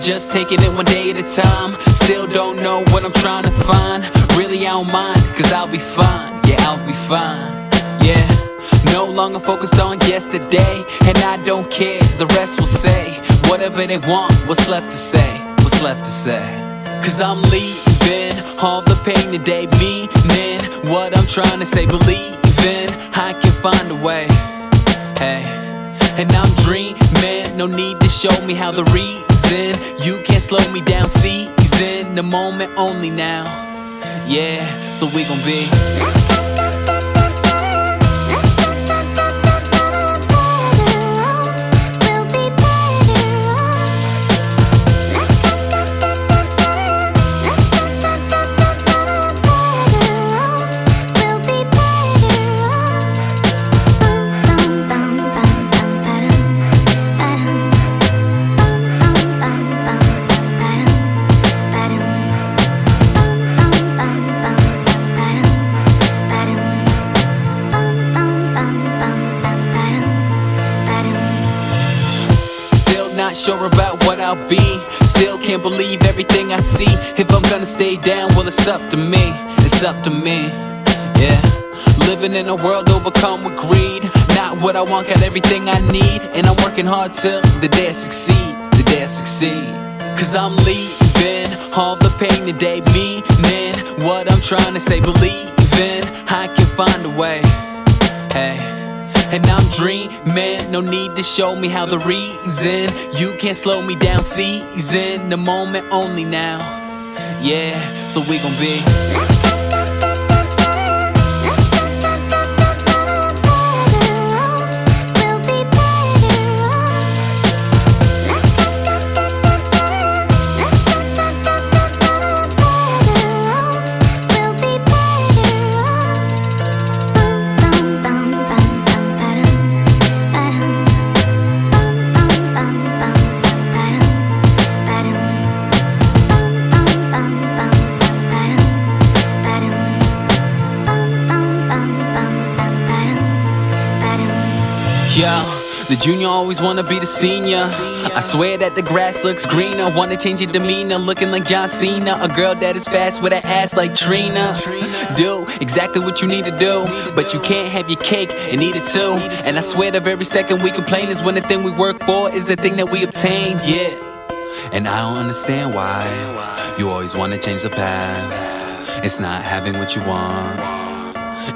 just taking it one day at a time. Still don't know what I'm trying to find. Really I don't mind, cause I'll be fine. Yeah, I'll be fine. Yeah, no longer focused on yesterday, and I don't care, the rest will say whatever they want. What's left to say? What's left to say? Cause I'm leaving all the pain today, meaning what I'm trying to say. Believing I can find a way. Hey, and I'm dreaming, no need to show me how. The reason you can't slow me down, seizing the moment only now. Yeah, so we gon' be not sure about what I'll be. Still can't believe everything I see. If I'm gonna stay down, well it's up to me. It's up to me, yeah. Living in a world overcome with greed. Not what I want, got everything I need. And I'm working hard till the day I succeed. The day I succeed. Cause I'm leaving all the pain today, meaning what I'm trying to say. Believing I can find a way. Hey, and I'm dreaming, no need to show me how. The reason you can't slow me down, seizing the moment only now. Yeah, so we gon' be the junior always wanna be the senior. I swear that the grass looks greener. Wanna change your demeanor, looking like John Cena. A girl that is fast with an ass like Trina. Do exactly what you need to do, but you can't have your cake and eat it too. And I swear the very second we complain is when the thing we work for is the thing that we obtain. Yeah, and I don't understand why you always wanna change the path. It's not having what you want,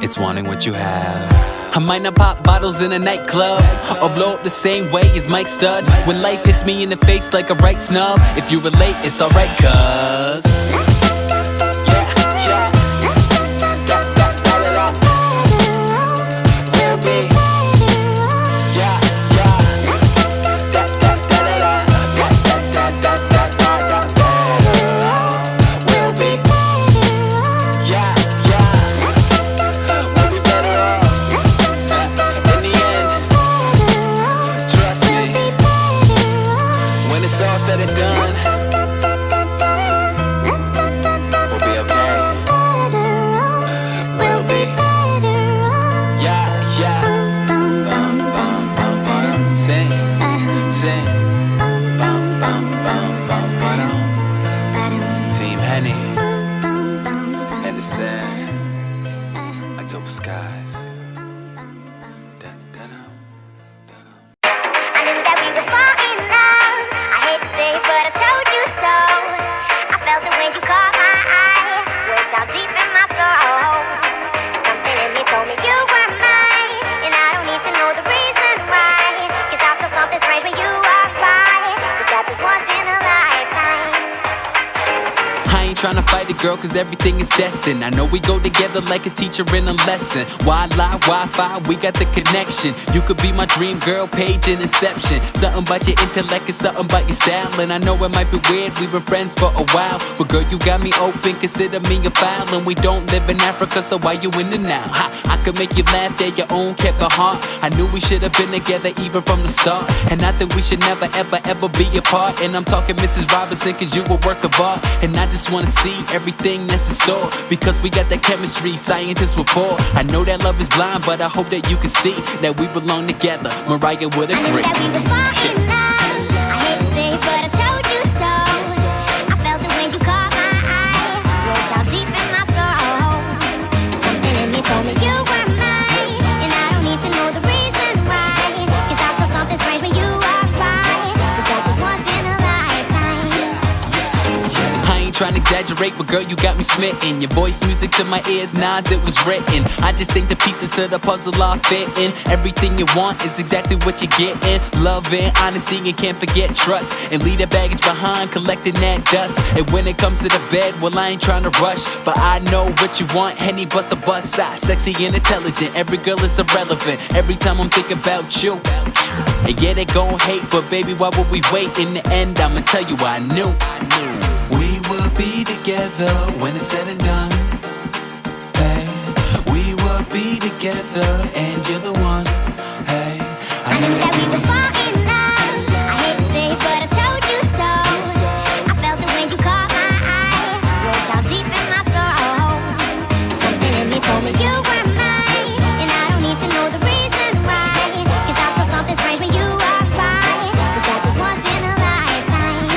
it's wanting what you have. I might not pop bottles in a nightclub or blow up the same way as Mike Stud. When life hits me in the face like a right snub, if you relate, it's alright, cuz said and done, we'll be okay. We'll be, yeah, yeah. Bum, bum, bum, bum. Sing, sing. Bum, bum, bum, bum, bum. Team Henny, Hendersin, October skies. Tryna fight a girl cause everything is destined. I know we go together like a teacher in a lesson. Why lie, Wi-Fi, we got the connection. You could be my dream girl, page in inception. Something about your intellect and something about your style. And I know it might be weird, we've been friends for a while, but girl, you got me open, consider me a file. And we don't live in Africa, so why you in the now? I could make you laugh, they're your own, kept a heart. I knew we should have been together even from the start. And I think we should never ever ever be apart. And I'm talking Mrs. Robinson cause you a work of art. And I just wanna see everything that's in store, because we got that chemistry, scientists report. I know that love is blind, but I hope that you can see that we belong together. Mariah would agree. I knew that we would fall in love. I hate to say it, but I told you so. trying to exaggerate, but girl, you got me smitten. Your voice music to my ears, Nas, it was written. I just think the pieces to the puzzle are fitting. Everything you want is exactly what you're getting. Love and honesty, and can't forget trust. And leave that baggage behind, collecting that dust. And when it comes to the bed, well, I ain't trying to rush, but I know what you want. Henny bust a bust side, sexy and intelligent. Every girl is irrelevant. Every time I'm thinking about you. And yeah, they gon' hate, but baby, why would we wait? In the end, I'ma tell you I knew we will be together when it's said and done. Hey, we will be together and you're the one. Hey, I knew that we would fall in love. I hate to say it, but I told you so. I felt it when you caught my eye, way down deep in my soul. Something in me told me you were mine, and I don't need to know the reason why. 'Cause I feel something strange when you walk by. 'Cause that was once in a lifetime.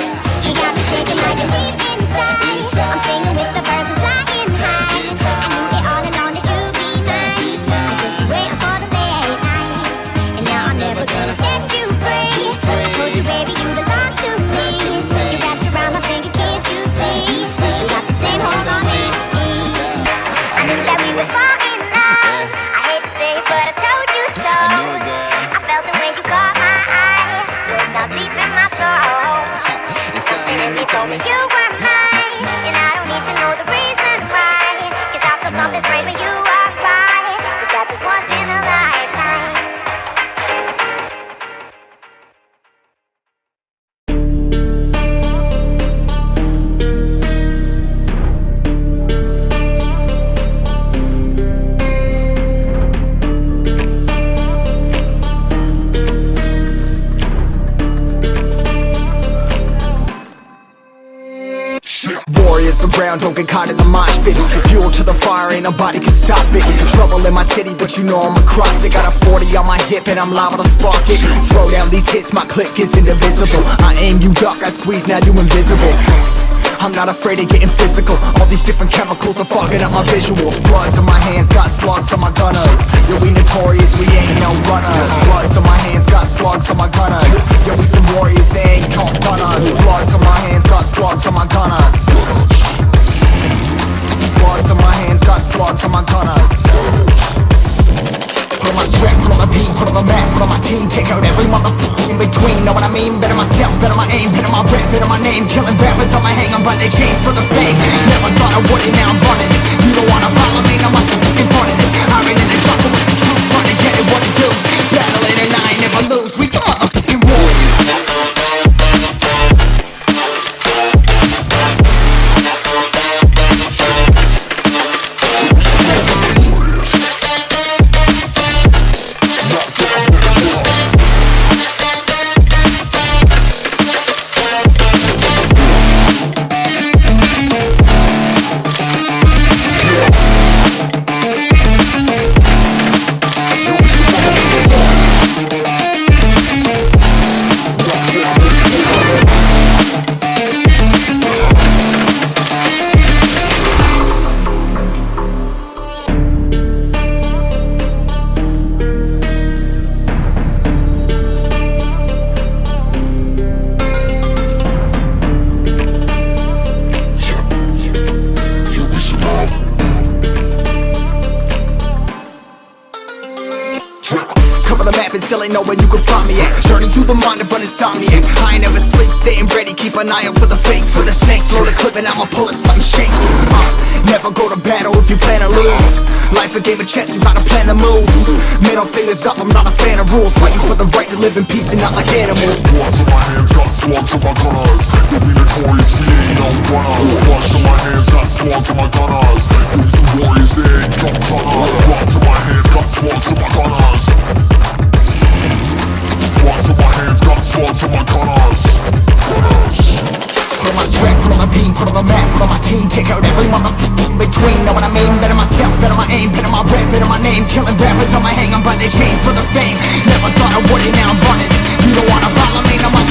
You got me shaking like a leaf inside. I'm singing with the birds and flying high. I knew it all along that you'd be mine. I just be waiting for the late nights, and now I'm never gonna set you free. I told you, baby, you belong to me. You wrapped around my finger, can't you see? You got the same hold on me. I knew that we would fall in love. I hate to say it, but I told you so. I felt it when you caught my eye, way down deep in my soul. Something in me told me you were mine, and I don't need to know the reason why. 'Cause I feel something strange when you walk by. 'Cause that was once in a lifetime. Warriors around, don't get caught in the mosh pit. Fuel to the fire, ain't nobody can stop it. Trouble in my city, but you know I'm across it. Got a 40 on my hip and I'm liable to spark it. Throw down these hits, my click is indivisible. I aim, you duck, I squeeze, now you invisible. I'm not afraid of getting physical. All these different chemicals are fogging up my visuals. Bloods on my hands, got slugs on my gunners. Yo, we notorious, we ain't no runners. Bloods on my hands, got slugs on my gunners. Yo, we some warriors, they ain't called gunners. Bloods on my hands, got slugs on my gunners. Bloods on my hands, got slugs on my gunners. Put on my strap, put on the beat, put on the map, put on my team. Take out every motherfucker in between, know what I mean? Better myself, better my aim, better my rap, better my name. Killing rappers on my hang on by their chains for the fame. Never thought I would it, now I'm running this. You don't wanna follow me, now I'm in front of this. I ran in the jungle with the truth, trying to get it what it does. Battling and I ain't never lose, we some motherfucking warriors. Cover the map and still ain't know where you can find me at. Journey through the mind of an insomniac. I ain't never sleep, staying ready, keep an eye out for the fakes. For the snakes, load the clip and I'ma pull it, something shakes. Never go to battle if you plan to lose. Life a game of chess, you gotta plan the moves. Middle fingers up, I'm not a fan of rules. Fighting for the right to live in peace and not like animals. Bloods in my hands, got slugs on my gunners. You'll be notorious, we ain't no runners. Bloods in my hands, got slugs on my gunners. We some warriors, they ain't no gunners. Bloods in my hands, got slugs on my gunners. Bloods in my hands, got slugs on my gunners. Put on my strap, put on the beam, put on the map, put on my team. Take out every motherfucker in between, know what I mean? Better myself, better my aim, better my rap, better my name. Killing rappers on my hang on by their chains for the fame. Never thought I would it, now I'm running this. You don't wanna follow me, now my